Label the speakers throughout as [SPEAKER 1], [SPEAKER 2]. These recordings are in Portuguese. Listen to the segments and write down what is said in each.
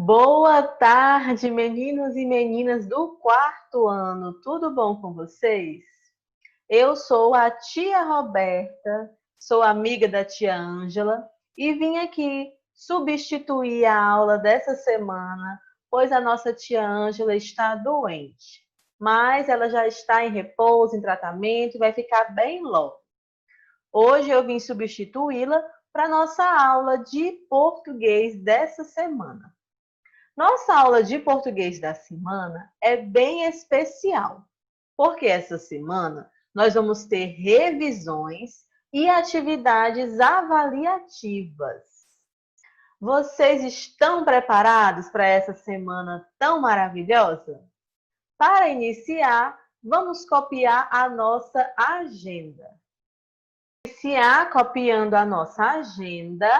[SPEAKER 1] Boa tarde, meninos e meninas do quarto ano. Tudo bom com vocês? Eu sou a tia Roberta, sou amiga da tia Ângela e vim aqui substituir a aula dessa semana, pois a nossa tia Ângela está doente. Mas ela já está em repouso, em tratamento e vai ficar bem logo. Hoje eu vim substituí-la para a nossa aula de português dessa semana. Nossa aula de português da semana é bem especial, porque essa semana nós vamos ter revisões e atividades avaliativas. Vocês estão preparados para essa semana tão maravilhosa? Para iniciar, vamos copiar a nossa agenda. Iniciar copiando a nossa agenda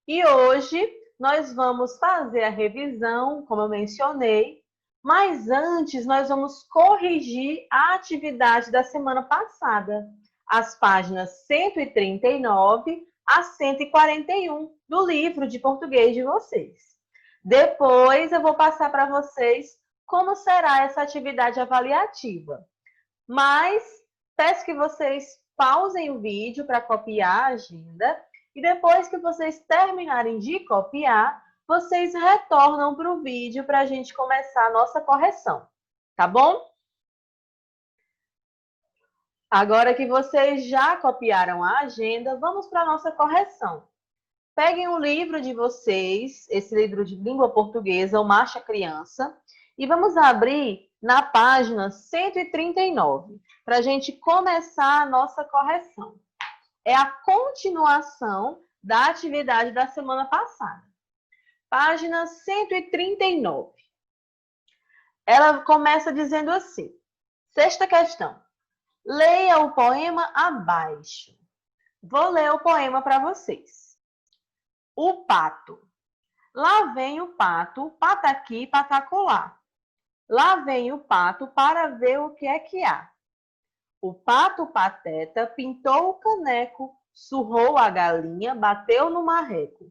[SPEAKER 1] e hoje nós vamos fazer a revisão, como eu mencionei, mas antes nós vamos corrigir a atividade da semana passada, as páginas 139 a 141 do livro de português de vocês. Depois eu vou passar para vocês como será essa atividade avaliativa. Mas peço que vocês pausem o vídeo para copiar a agenda e depois que vocês terminarem de copiar, vocês retornam para o vídeo para a gente começar a nossa correção, tá bom? Agora que vocês já copiaram a agenda, vamos para a nossa correção. Peguem o livro de vocês, esse livro de língua portuguesa, o Marcha Criança, e vamos abrir na página 139, para a gente começar a nossa correção. É a continuação da atividade da semana passada. Página 139. Ela começa dizendo assim, sexta questão. Leia o poema abaixo. Vou ler o poema para vocês. O pato. Lá vem o pato, pataqui, patacolá. Lá vem o pato para ver o que é que há. O pato pateta pintou o caneco, surrou a galinha, bateu no marreco.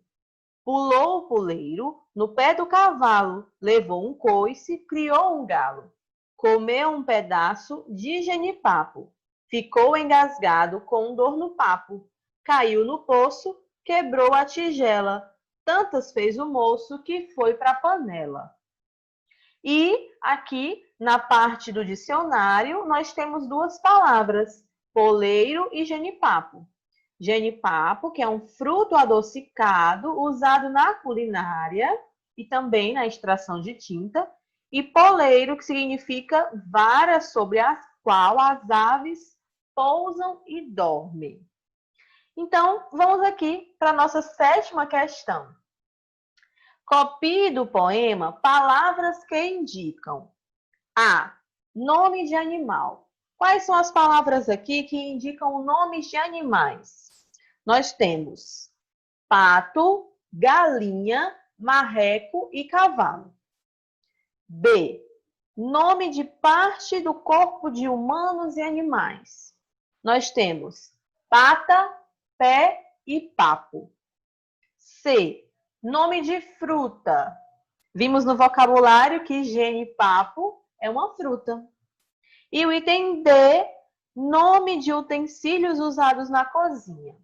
[SPEAKER 1] Pulou o puleiro no pé do cavalo, levou um coice, criou um galo. Comeu um pedaço de genipapo, ficou engasgado com dor no papo. Caiu no poço, quebrou a tigela, tantas fez o moço que foi para a panela. E aqui, na parte do dicionário, nós temos duas palavras, poleiro e genipapo. Genipapo, que é um fruto adocicado usado na culinária e também na extração de tinta, e poleiro, que significa vara sobre a qual as aves pousam e dormem. Então, vamos aqui para a nossa sétima questão. Copie do poema palavras que indicam. A. Nome de animal. Quais são as palavras aqui que indicam nomes de animais? Nós temos pato, galinha, marreco e cavalo. B. Nome de parte do corpo de humanos e animais. Nós temos pata, pé e papo. C. Nome de fruta. Vimos no vocabulário que genipapo é uma fruta. E o item D, nome de utensílios usados na cozinha.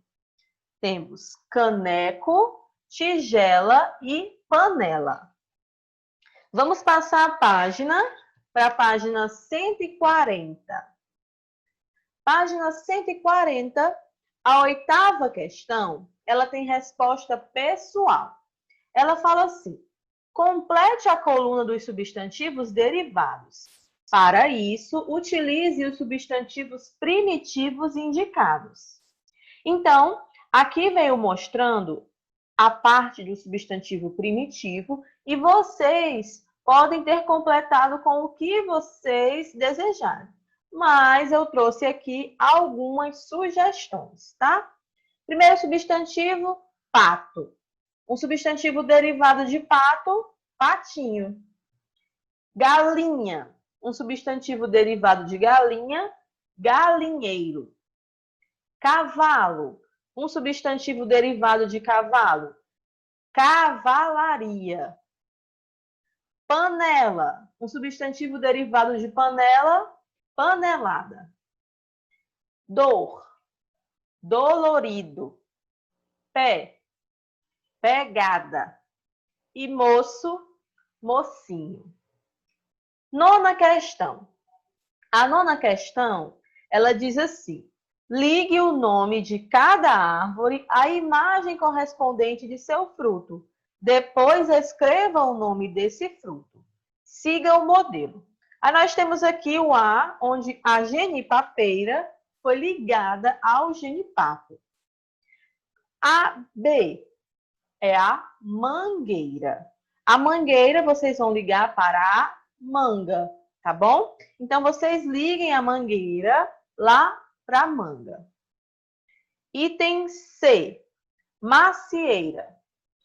[SPEAKER 1] Temos caneco, tigela e panela. Vamos passar a página para a página 140. Página 140, a oitava questão, ela tem resposta pessoal. Ela fala assim, complete a coluna dos substantivos derivados. Para isso, utilize os substantivos primitivos indicados. Então, aqui veio mostrando a parte do substantivo primitivo e vocês podem ter completado com o que vocês desejarem. Mas eu trouxe aqui algumas sugestões, tá? Primeiro substantivo, pato. Um substantivo derivado de pato, patinho. Galinha. Um substantivo derivado de galinha, galinheiro. Cavalo. Um substantivo derivado de cavalo, cavalaria. Panela. Um substantivo derivado de panela, panelada. Dor, dolorido. Pé, pegada. E moço, mocinho. Nona questão. A nona questão, ela diz assim: ligue o nome de cada árvore à imagem correspondente de seu fruto. Depois escreva o nome desse fruto. Siga o modelo. Aí nós temos aqui o A, onde a genipapeira foi ligada ao genipapo. A B é a mangueira. A mangueira vocês vão ligar para a manga, tá bom? Então, vocês liguem a mangueira lá para a manga. Item C, macieira.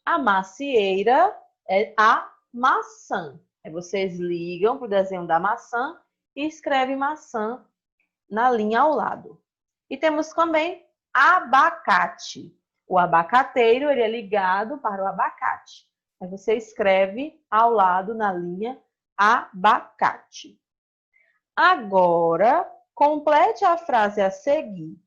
[SPEAKER 1] A macieira é a maçã. Aí vocês ligam para o desenho da maçã e escrevem maçã na linha ao lado. E temos também abacate. O abacateiro ele é ligado para o abacate. Aí você escreve ao lado na linha abacate. Agora, complete a frase a seguir.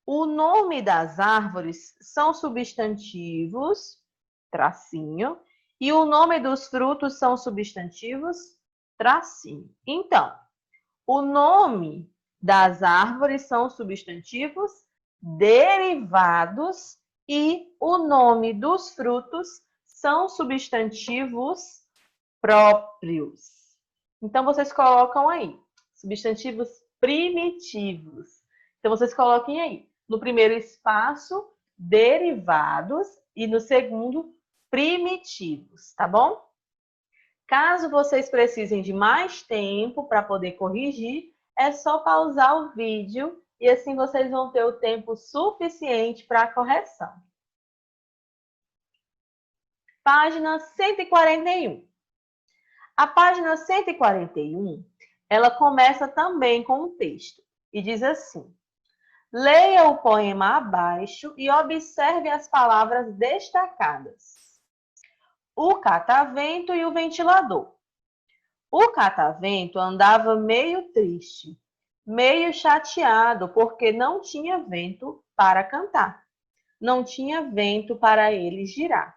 [SPEAKER 1] O nome das árvores são substantivos, tracinho, e o nome dos frutos são substantivos, tracinho. Então, o nome das árvores são substantivos derivados e o nome dos frutos são substantivos próprios. Então, vocês colocam aí, substantivos primitivos. Então, vocês coloquem aí, no primeiro espaço, derivados e no segundo, primitivos, tá bom? Caso vocês precisem de mais tempo para poder corrigir, é só pausar o vídeo e assim vocês vão ter o tempo suficiente para a correção. Página 141. A página 141, ela começa também com um texto e diz assim: leia o poema abaixo e observe as palavras destacadas. O catavento e o ventilador. O catavento andava meio triste, meio chateado, porque não tinha vento para cantar. Não tinha vento para ele girar.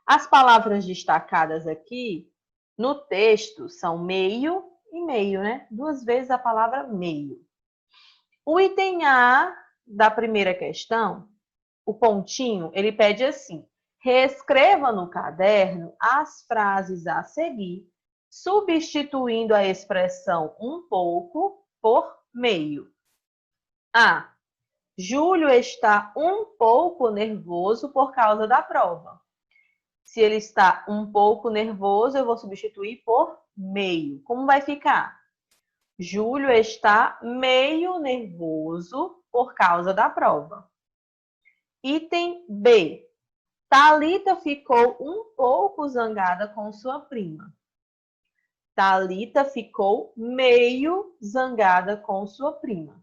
[SPEAKER 1] As palavras destacadas aqui no texto são meio e meio, né? 2 vezes a palavra meio. O item A da primeira questão, o pontinho, ele pede assim: reescreva no caderno as frases a seguir, substituindo a expressão um pouco por meio. A. Júlio está um pouco nervoso por causa da prova. Se ele está um pouco nervoso, eu vou substituir por meio. Como vai ficar? Júlio está meio nervoso por causa da prova. Item B. Thalita ficou um pouco zangada com sua prima. Thalita ficou meio zangada com sua prima.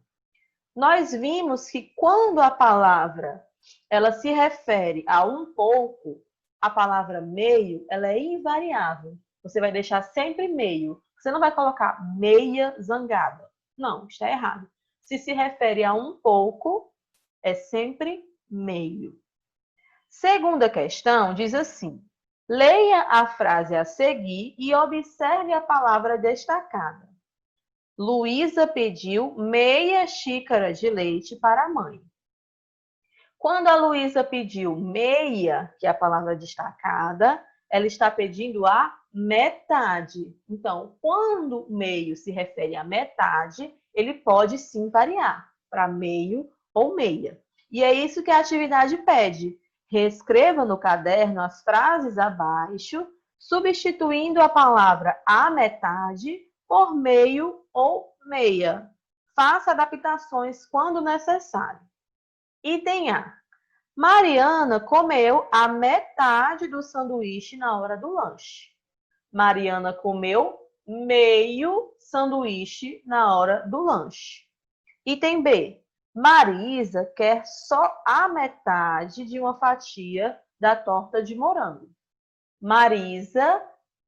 [SPEAKER 1] Nós vimos que quando a palavra ela se refere a um pouco, a palavra meio ela é invariável. Você vai deixar sempre meio. Você não vai colocar meia zangada. Não, está errado. Se refere a um pouco, é sempre meio. Segunda questão diz assim: leia a frase a seguir e observe a palavra destacada. Luísa pediu meia xícara de leite para a mãe. Quando a Luísa pediu meia, que é a palavra destacada, ela está pedindo a metade. Então, quando meio se refere a metade, ele pode sim variar para meio ou meia. E é isso que a atividade pede. Reescreva no caderno as frases abaixo, substituindo a palavra a metade por meio ou meia. Faça adaptações quando necessário. Item A. Mariana comeu a metade do sanduíche na hora do lanche. Mariana comeu meio sanduíche na hora do lanche. Item B. Marisa quer só a metade de uma fatia da torta de morango. Marisa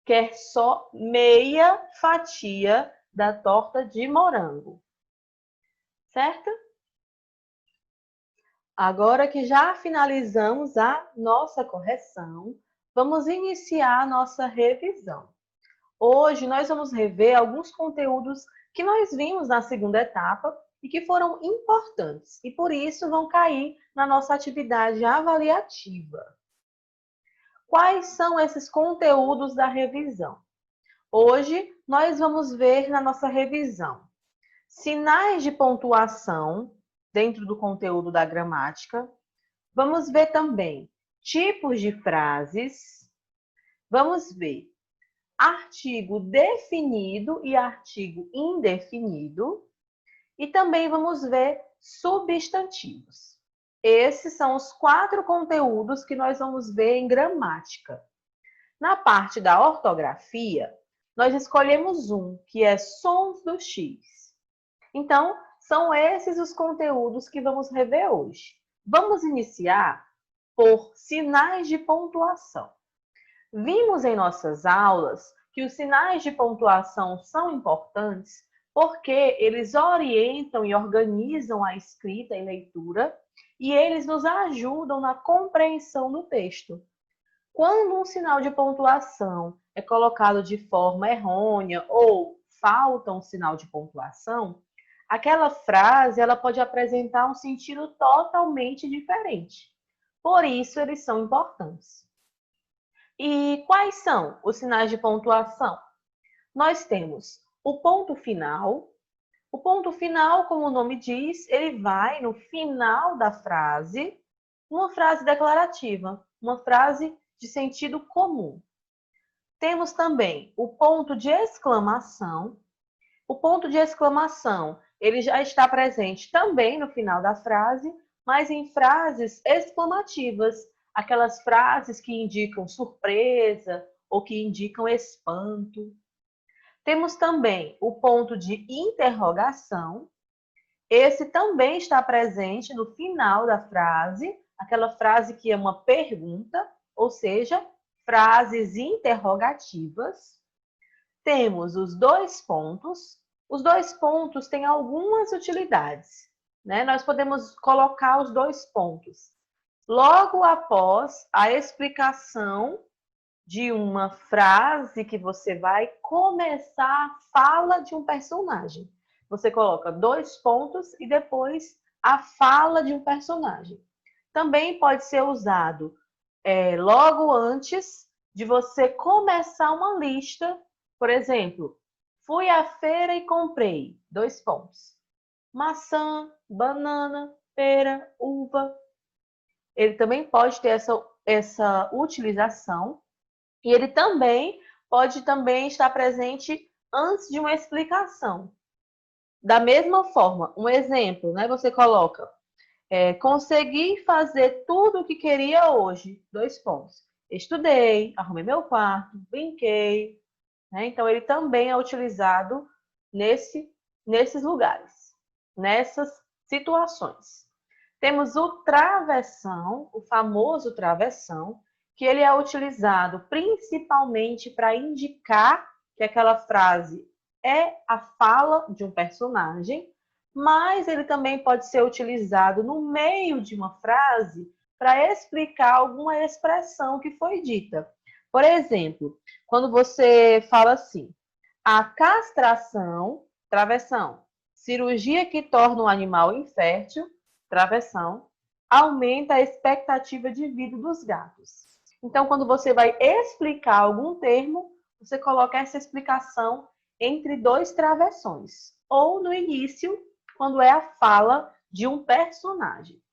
[SPEAKER 1] quer só meia fatia da torta de morango. Certo? Agora que já finalizamos a nossa correção, vamos iniciar a nossa revisão. Hoje nós vamos rever alguns conteúdos que nós vimos na segunda etapa e que foram importantes e por isso vão cair na nossa atividade avaliativa. Quais são esses conteúdos da revisão? Hoje nós vamos ver na nossa revisão sinais de pontuação dentro do conteúdo da gramática. Vamos ver também tipos de frases. Vamos ver artigo definido e artigo indefinido. E também vamos ver substantivos. Esses são os 4 conteúdos que nós vamos ver em gramática. Na parte da ortografia, nós escolhemos um, que é sons do X. Então, são esses os conteúdos que vamos rever hoje. Vamos iniciar por sinais de pontuação. Vimos em nossas aulas que os sinais de pontuação são importantes porque eles orientam e organizam a escrita e leitura e eles nos ajudam na compreensão do texto. Quando um sinal de pontuação é colocado de forma errônea ou falta um sinal de pontuação, aquela frase ela pode apresentar um sentido totalmente diferente. Por isso, eles são importantes. E quais são os sinais de pontuação? Nós temos o ponto final. O ponto final, como o nome diz, ele vai no final da frase, uma frase declarativa, uma frase de sentido comum. Temos também o ponto de exclamação. O ponto de exclamação, ele já está presente também no final da frase, mas em frases exclamativas, aquelas frases que indicam surpresa ou que indicam espanto. Temos também o ponto de interrogação. Esse também está presente no final da frase, aquela frase que é uma pergunta, ou seja, frases interrogativas. Temos os 2 pontos. Os 2 pontos têm algumas utilidades, né? Nós podemos colocar os 2 pontos logo após a explicação de uma frase que você vai começar a fala de um personagem. Você coloca 2 pontos e depois a fala de um personagem. Também pode ser usado logo antes de você começar uma lista. Por exemplo, fui à feira e comprei 2 pontos. Maçã, banana, pera, uva. Ele também pode ter essa utilização. E ele também pode estar presente antes de uma explicação. Da mesma forma, um exemplo, né? Você coloca, consegui fazer tudo o que queria hoje, 2 pontos. Estudei, arrumei meu quarto, brinquei. Né? Então, ele também é utilizado nesses lugares, nessas situações. Temos o travessão, o famoso travessão, que ele é utilizado principalmente para indicar que aquela frase é a fala de um personagem, mas ele também pode ser utilizado no meio de uma frase para explicar alguma expressão que foi dita. Por exemplo, quando você fala assim, a castração, travessão, cirurgia que torna o animal infértil, travessão, aumenta a expectativa de vida dos gatos. Então, quando você vai explicar algum termo, você coloca essa explicação entre 2 travessões, ou no início, quando é a fala de um personagem.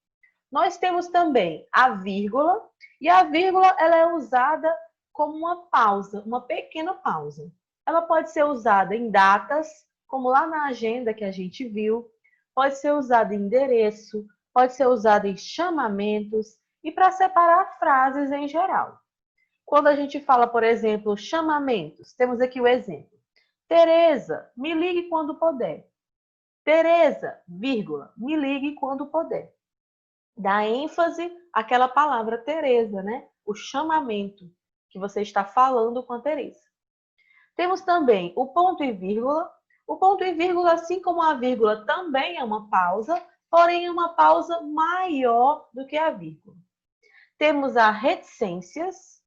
[SPEAKER 1] Nós temos também a vírgula, e a vírgula ela é usada como uma pausa, uma pequena pausa. Ela pode ser usada em datas, como lá na agenda que a gente viu, pode ser usada em endereço, pode ser usada em chamamentos e para separar frases em geral. Quando a gente fala, por exemplo, chamamentos, temos aqui o exemplo. Tereza, me ligue quando puder. Tereza, vírgula, me ligue quando puder. Dá ênfase àquela palavra Tereza, né? O chamamento que você está falando com a Tereza. Temos também o ponto e vírgula. O ponto e vírgula, assim como a vírgula, também é uma pausa, porém é uma pausa maior do que a vírgula. Temos a reticências.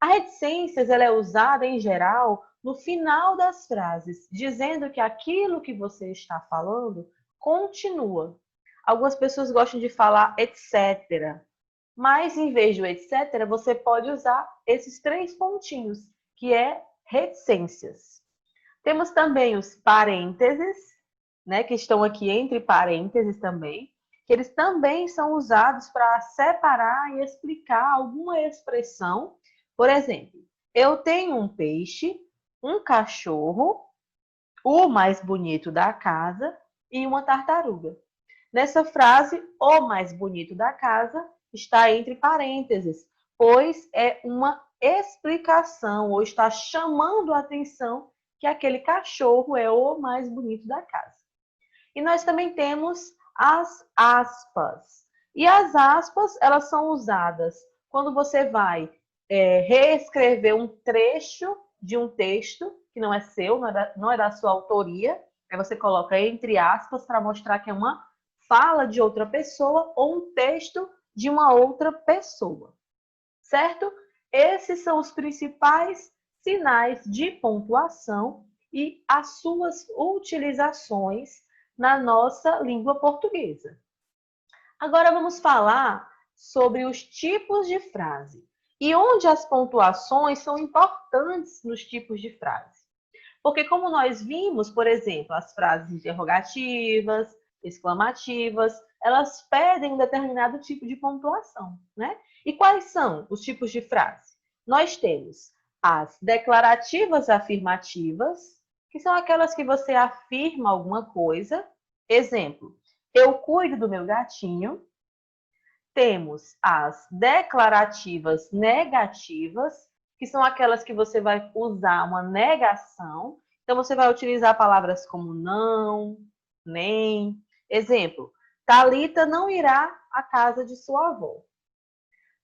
[SPEAKER 1] A reticências ela é usada, em geral, no final das frases, dizendo que aquilo que você está falando continua. Algumas pessoas gostam de falar etc. Mas, em vez do etc., você pode usar esses 3 pontinhos, que é reticências. Temos também os parênteses, né, que estão aqui entre parênteses também, que eles também são usados para separar e explicar alguma expressão. Por exemplo, eu tenho um peixe, um cachorro, o mais bonito da casa e uma tartaruga. Nessa frase, o mais bonito da casa está entre parênteses, pois é uma explicação ou está chamando a atenção que aquele cachorro é o mais bonito da casa. E nós também temos as aspas. E as aspas, elas são usadas quando você vai reescrever um trecho de um texto que não é seu, não é da sua autoria. Aí você coloca entre aspas para mostrar que é uma fala de outra pessoa ou um texto de uma outra pessoa. Certo? Esses são os principais sinais de pontuação e as suas utilizações na nossa língua portuguesa. Agora vamos falar sobre os tipos de frase e onde as pontuações são importantes nos tipos de frase. Porque como nós vimos, por exemplo, as frases interrogativas, exclamativas, elas pedem um determinado tipo de pontuação, né? E quais são os tipos de frase? Nós temos as declarativas afirmativas, que são aquelas que você afirma alguma coisa. Exemplo, eu cuido do meu gatinho. Temos as declarativas negativas, que são aquelas que você vai usar uma negação. Então, você vai utilizar palavras como não, nem. Exemplo, Thalita não irá à casa de sua avó.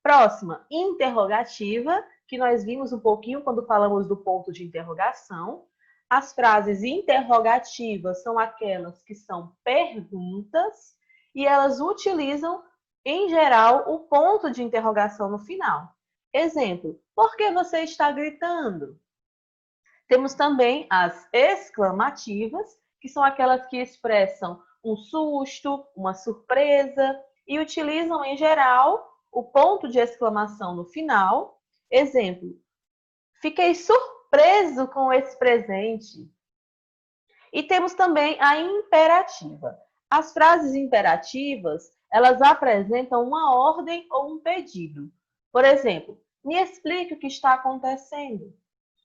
[SPEAKER 1] Próxima, interrogativa, que nós vimos um pouquinho quando falamos do ponto de interrogação. As frases interrogativas são aquelas que são perguntas e elas utilizam, em geral, o ponto de interrogação no final. Exemplo, por que você está gritando? Temos também as exclamativas, que são aquelas que expressam um susto, uma surpresa e utilizam, em geral, o ponto de exclamação no final. Exemplo, fiquei surpreso com esse presente. E temos também a imperativa. As frases imperativas, elas apresentam uma ordem ou um pedido. Por exemplo, me explique o que está acontecendo.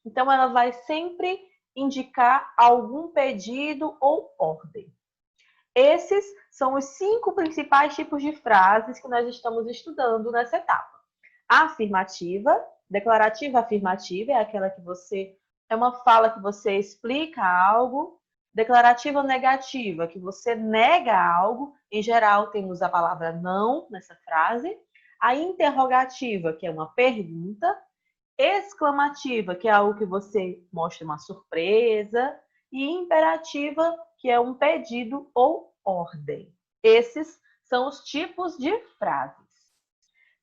[SPEAKER 1] Então, ela vai sempre indicar algum pedido ou ordem. Esses são os 5 principais tipos de frases que nós estamos estudando nessa etapa. A afirmativa, declarativa afirmativa, é aquela que você é uma fala que você explica algo. Declarativa negativa, que você nega algo. Em geral, temos a palavra não nessa frase. A interrogativa, que é uma pergunta. Exclamativa, que é algo que você mostra uma surpresa. E imperativa, que é um pedido ou ordem. Esses são os tipos de frases.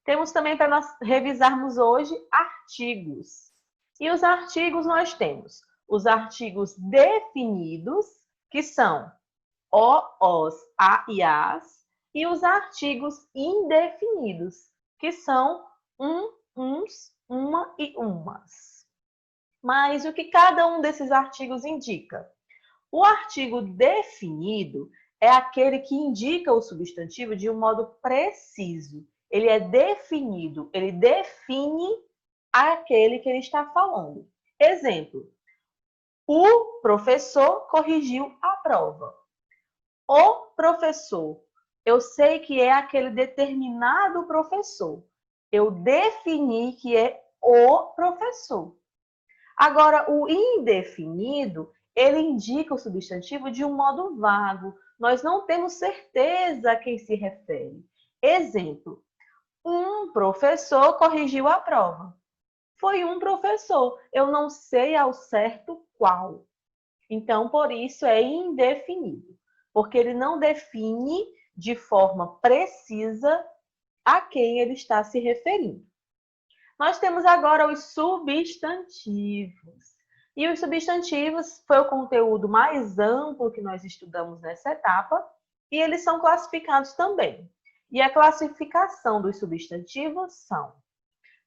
[SPEAKER 1] Temos também para nós revisarmos hoje artigos. E os artigos nós temos os artigos definidos, que são o, os, a e as, e os artigos indefinidos, que são uns, uma e umas. Mas o que cada um desses artigos indica? O artigo definido é aquele que indica o substantivo de um modo preciso. Ele é definido, ele define aquele que ele está falando. Exemplo, o professor corrigiu a prova. O professor, eu sei que é aquele determinado professor. Eu defini que é o professor. Agora, o indefinido, ele indica o substantivo de um modo vago. Nós não temos certeza a quem se refere. Exemplo, um professor corrigiu a prova. foi um professor. Eu não sei ao certo qual. Então, por isso é indefinido, porque ele não define de forma precisa a quem ele está se referindo. Nós temos agora os substantivos. E os substantivos foi o conteúdo mais amplo que nós estudamos nessa etapa, e eles são classificados também. E a classificação dos substantivos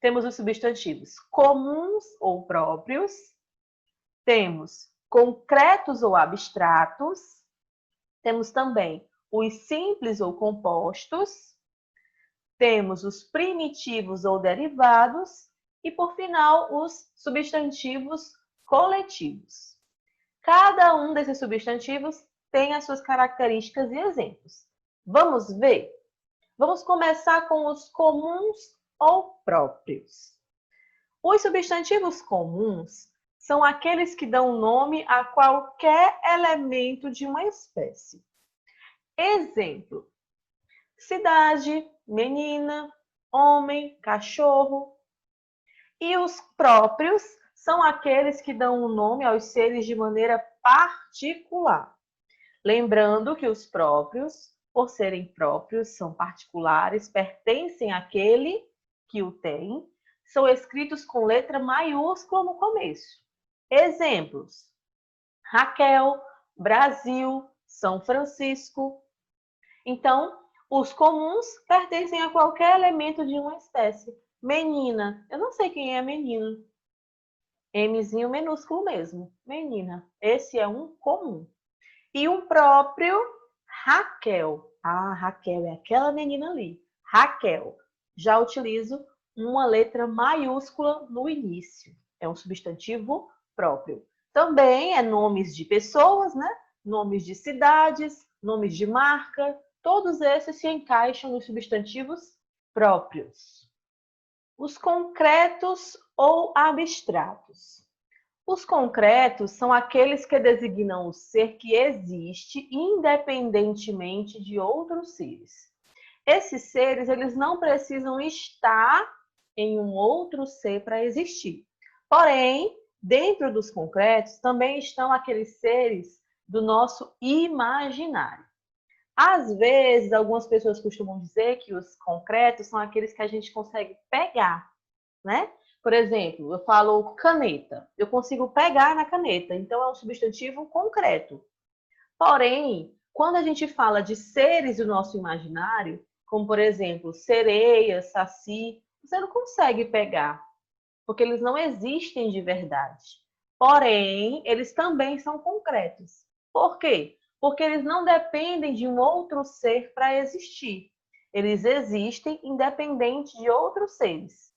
[SPEAKER 1] temos os substantivos comuns ou próprios, temos concretos ou abstratos, temos também os simples ou compostos, temos os primitivos ou derivados e, por final, os substantivos coletivos. Cada um desses substantivos tem as suas características e exemplos. Vamos ver? Vamos começar com os comuns ou próprios. Os substantivos comuns são aqueles que dão nome a qualquer elemento de uma espécie. Exemplo: cidade, menina, homem, cachorro. E os próprios são aqueles que dão o nome aos seres de maneira particular. Lembrando que os próprios, por serem próprios, são particulares, pertencem àquele que o tem, são escritos com letra maiúscula no começo. Exemplos: Raquel, Brasil, São Francisco. Então, os comuns pertencem a qualquer elemento de uma espécie. Menina, eu não sei quem é menina. Mzinho minúsculo mesmo, menina. Esse é um comum. E um próprio, Raquel. Ah, Raquel é aquela menina ali. Raquel. Já utilizo uma letra maiúscula no início. É um substantivo próprio. Também é nomes de pessoas, né? Nomes de cidades, nomes de marca. Todos esses se encaixam nos substantivos próprios. Os concretos ou abstratos. Os concretos são aqueles que designam o ser que existe independentemente de outros seres. Esses seres, eles não precisam estar em um outro ser para existir. Porém, dentro dos concretos também estão aqueles seres do nosso imaginário. Às vezes, algumas pessoas costumam dizer que os concretos são aqueles que a gente consegue pegar, né? Por exemplo, eu falo caneta. Eu consigo pegar na caneta, então é um substantivo concreto. Porém, quando a gente fala de seres do nosso imaginário, como por exemplo, sereia, saci, você não consegue pegar, porque eles não existem de verdade. Porém, eles também são concretos. Por quê? Porque eles não dependem de um outro ser para existir. Eles existem independente de outros seres.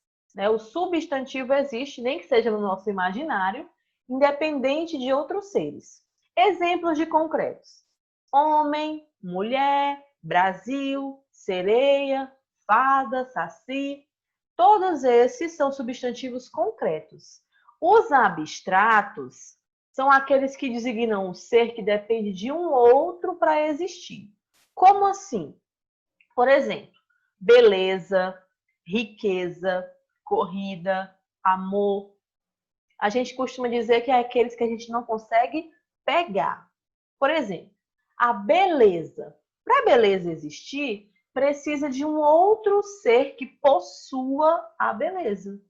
[SPEAKER 1] O substantivo existe, nem que seja no nosso imaginário, independente de outros seres. Exemplos de concretos: homem, mulher, Brasil, sereia, fada, saci. Todos esses são substantivos concretos. Os abstratos são aqueles que designam um ser que depende de um outro para existir. Como assim? Por exemplo, beleza, riqueza, corrida, amor. A gente costuma dizer que é aqueles que a gente não consegue pegar. Por exemplo, a beleza. Para a beleza existir, precisa de um outro ser que possua a beleza.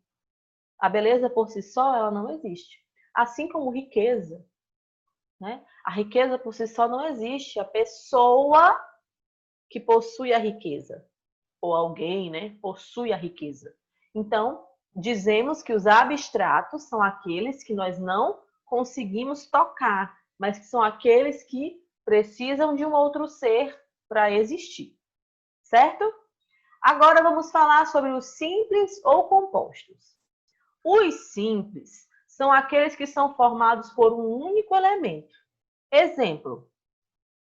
[SPEAKER 1] A beleza por si só, ela não existe. Assim como riqueza, né? A riqueza por si só não existe. A pessoa que possui a riqueza, ou alguém, né, possui a riqueza. Então, dizemos que os abstratos são aqueles que nós não conseguimos tocar, mas que são aqueles que precisam de um outro ser para existir, certo? Agora vamos falar sobre os simples ou compostos. Os simples são aqueles que são formados por um único elemento. Exemplo: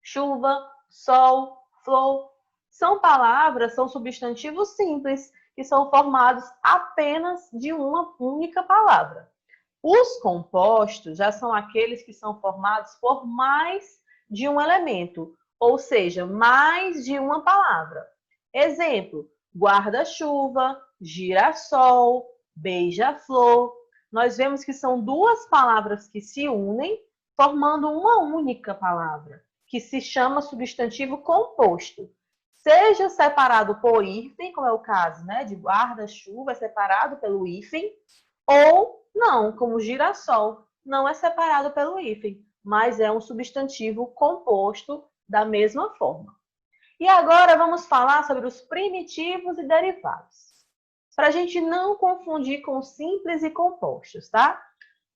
[SPEAKER 1] chuva, sol, flor. São palavras, são substantivos simples, que são formados apenas de uma única palavra. Os compostos já são aqueles que são formados por mais de um elemento, ou seja, mais de uma palavra. Exemplo: guarda-chuva, girassol, beija-flor. Nós vemos que são duas palavras que se unem, formando uma única palavra, que se chama substantivo composto. Seja separado por hífen, como é o caso, né, de guarda-chuva, é separado pelo hífen, ou não, como girassol, não é separado pelo hífen, mas é um substantivo composto da mesma forma. E agora vamos falar sobre os primitivos e derivados, para a gente não confundir com simples e compostos, tá?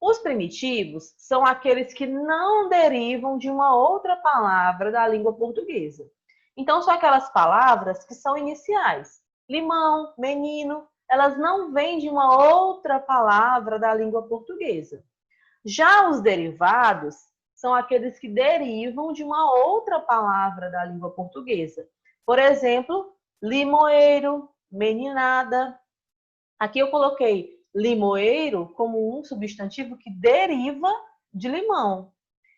[SPEAKER 1] Os primitivos são aqueles que não derivam de uma outra palavra da língua portuguesa. Então, são aquelas palavras que são iniciais. Limão, menino, elas não vêm de uma outra palavra da língua portuguesa. Já os derivados são aqueles que derivam de uma outra palavra da língua portuguesa. Por exemplo, limoeiro, meninada. Aqui eu coloquei limoeiro como um substantivo que deriva de limão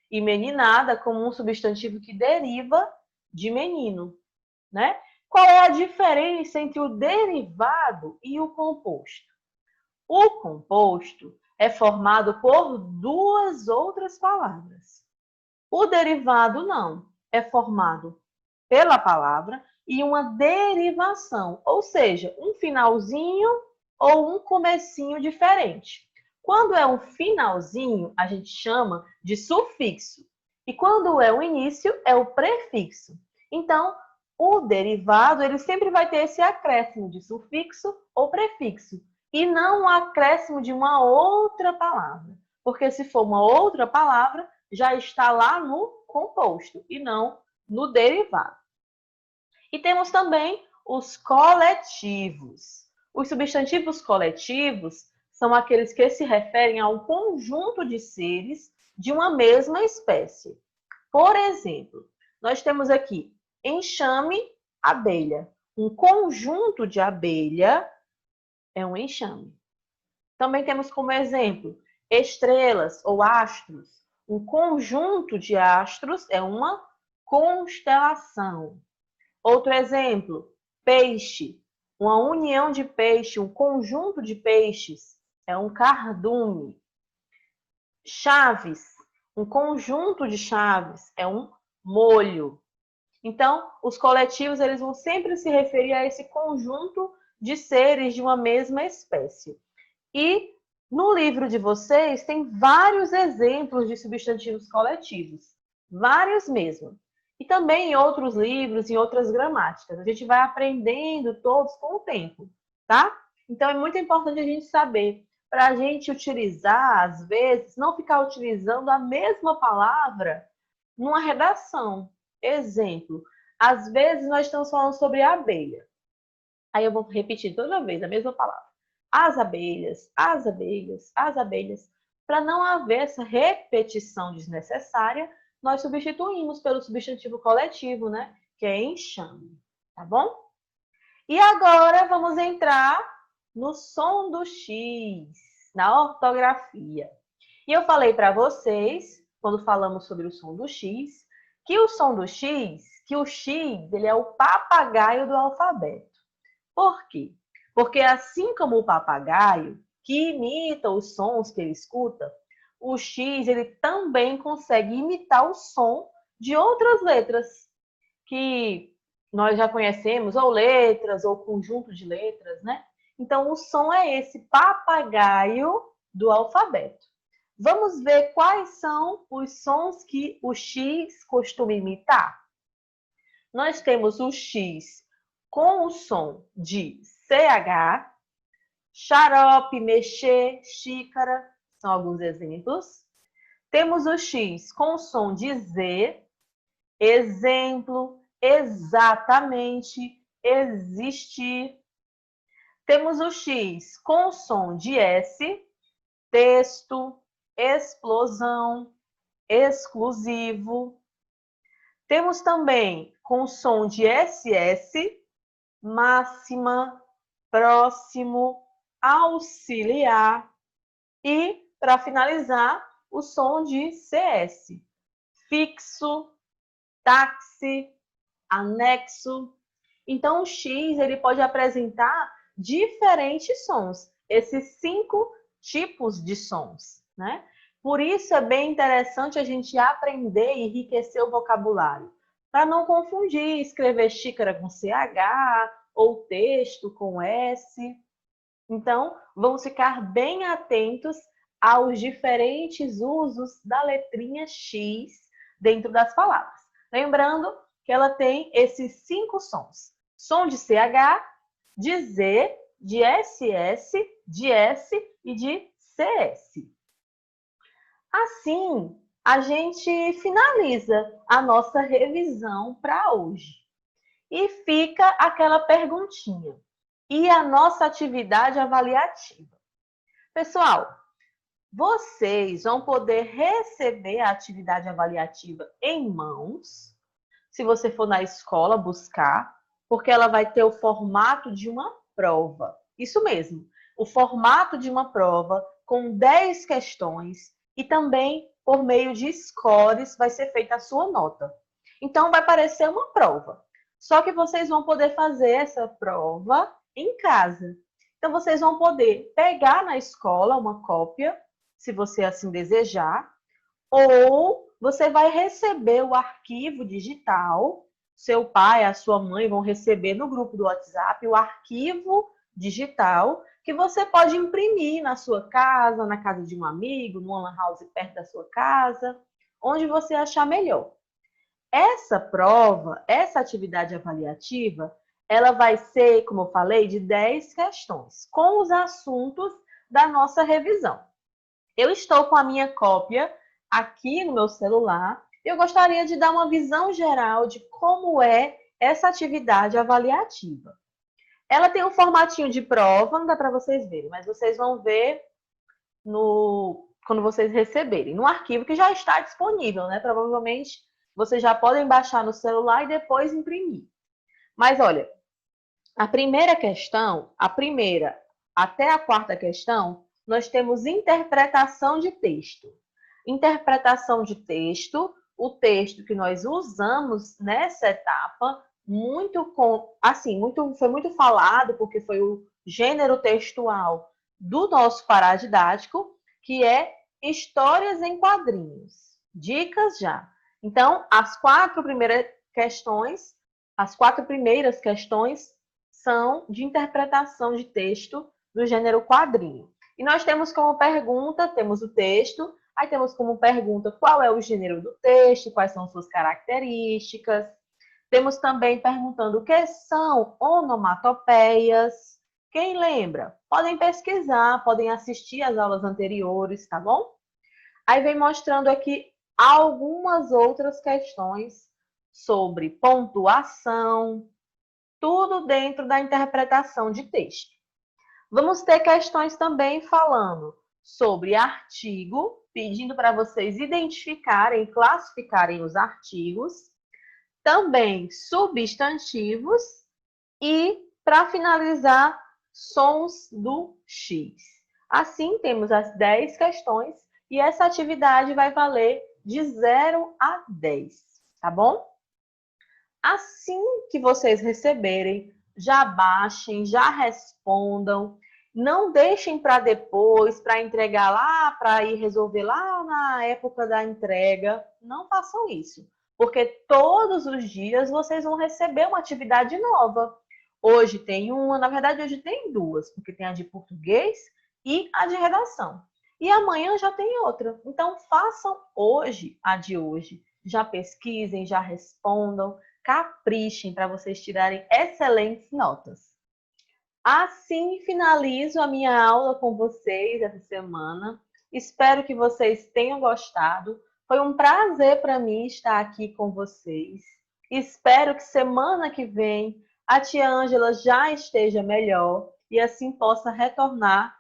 [SPEAKER 1] e meninada como um substantivo que deriva de menino, né? Qual é a diferença entre o derivado e o composto? O composto é formado por duas outras palavras. O derivado não, é formado pela palavra e uma derivação, ou seja, um finalzinho ou um comecinho diferente. Quando é um finalzinho, a gente chama de sufixo. E quando é o início, é o prefixo. Então, o derivado, ele sempre vai ter esse acréscimo de sufixo ou prefixo. E não o acréscimo de uma outra palavra. Porque se for uma outra palavra, já está lá no composto e não no derivado. E temos também os coletivos. Os substantivos coletivos são aqueles que se referem a um conjunto de seres de uma mesma espécie. Por exemplo, nós temos aqui enxame, abelha. Um conjunto de abelha é um enxame. Também temos como exemplo estrelas ou astros. Um conjunto de astros é uma constelação. Outro exemplo, peixe. Uma união de peixe, um conjunto de peixes é um cardume. Chaves. Um conjunto de chaves é um molho. Então, os coletivos eles vão sempre se referir a esse conjunto de seres de uma mesma espécie. E no livro de vocês tem vários exemplos de substantivos coletivos, vários mesmo. E também em outros livros, em outras gramáticas. A gente vai aprendendo todos com o tempo, tá? Então é muito importante a gente saber, para a gente utilizar, às vezes, não ficar utilizando a mesma palavra numa redação. Exemplo, às vezes nós estamos falando sobre abelha. Aí eu vou repetir toda vez a mesma palavra. As abelhas, as abelhas, as abelhas. Para não haver essa repetição desnecessária, nós substituímos pelo substantivo coletivo, né? Que é enxame, tá bom? E agora vamos entrar no som do X, na ortografia. E eu falei para vocês, quando falamos sobre o som do X, que o som do X, que o X, ele é o papagaio do alfabeto. Por quê? Porque assim como o papagaio, que imita os sons que ele escuta, o X ele também consegue imitar o som de outras letras que nós já conhecemos, ou letras, ou conjunto de letras, né? Então, o som é esse papagaio do alfabeto. Vamos ver quais são os sons que o X costuma imitar? Nós temos o X com o som de CH, xarope, mexer, xícara, são alguns exemplos. Temos o X com o som de Z, exemplo, exatamente, existir. Temos o X com o som de S, texto, explosão, exclusivo. Temos também com o som de SS, máxima, próximo, auxiliar. E, para finalizar, o som de CS, fixo, táxi, anexo. Então, o X ele pode apresentar diferentes sons. esses 5 tipos de sons, né? Por isso é bem interessante a gente aprender e enriquecer o vocabulário, para não confundir, escrever xícara com CH ou texto com S. Então, vamos ficar bem atentos aos diferentes usos da letrinha X dentro das palavras. Lembrando que ela tem esses 5 sons. Som de CH, de Z, de SS, de S e de CS. Assim, a gente finaliza a nossa revisão para hoje. E fica aquela perguntinha. E a nossa atividade avaliativa? Pessoal, vocês vão poder receber a atividade avaliativa em mãos, se você for na escola buscar, porque ela vai ter o formato de uma prova. Isso mesmo, o formato de uma prova com 10 questões e também por meio de scores vai ser feita a sua nota. Então vai parecer uma prova. Só que vocês vão poder fazer essa prova em casa. Então vocês vão poder pegar na escola uma cópia, se você assim desejar, ou você vai receber o arquivo digital, seu pai, a sua mãe vão receber no grupo do WhatsApp o arquivo digital que você pode imprimir na sua casa, na casa de um amigo, numa lan house perto da sua casa, onde você achar melhor. Essa prova, essa atividade avaliativa, ela vai ser, como eu falei, de 10 questões, com os assuntos da nossa revisão. Eu estou com a minha cópia aqui no meu celular. Eu gostaria de dar uma visão geral de como é essa atividade avaliativa. Ela tem um formatinho de prova, não dá para vocês verem, mas vocês vão ver quando vocês receberem, no arquivo que já está disponível, né? Provavelmente vocês já podem baixar no celular e depois imprimir. Mas olha, a primeira questão, a primeira até a quarta questão, nós temos interpretação de texto. Interpretação de texto, o texto que nós usamos nessa etapa, foi muito falado, porque foi o gênero textual do nosso paradidático, que é histórias em quadrinhos. Dicas já. Então, as 4 primeiras questões são de interpretação de texto do gênero quadrinho. E nós temos como pergunta, temos o texto, aí temos como pergunta qual é o gênero do texto, quais são suas características. Temos também perguntando o que são onomatopeias. Quem lembra? Podem pesquisar, podem assistir às aulas anteriores, tá bom? Aí vem mostrando aqui algumas outras questões sobre pontuação, tudo dentro da interpretação de texto. Vamos ter questões também falando sobre artigo, pedindo para vocês identificarem, classificarem os artigos, também substantivos e, para finalizar, sons do X. Assim, temos as 10 questões e essa atividade vai valer de 0 a 10, tá bom? Assim que vocês receberem, já baixem, já respondam. Não deixem para depois, para entregar lá, para ir resolver lá na época da entrega. Não façam isso, porque todos os dias vocês vão receber uma atividade nova. Hoje tem uma, na verdade hoje tem 2, porque tem a de português e a de redação. E amanhã já tem outra. Então façam hoje a de hoje. Já pesquisem, já respondam. Caprichem para vocês tirarem excelentes notas. Assim finalizo a minha aula com vocês essa semana. Espero que vocês tenham gostado. Foi um prazer para mim estar aqui com vocês. Espero que semana que vem a tia Ângela já esteja melhor e assim possa retornar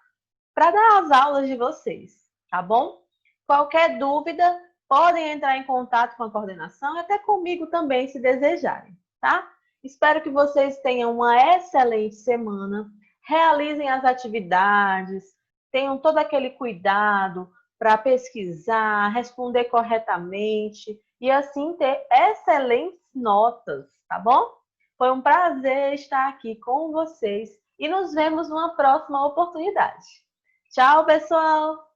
[SPEAKER 1] para dar as aulas de vocês, tá bom? Qualquer dúvida, podem entrar em contato com a coordenação e até comigo também, se desejarem, tá? Espero que vocês tenham uma excelente semana, realizem as atividades, tenham todo aquele cuidado para pesquisar, responder corretamente e assim ter excelentes notas, tá bom? Foi um prazer estar aqui com vocês e nos vemos numa próxima oportunidade. Tchau, pessoal!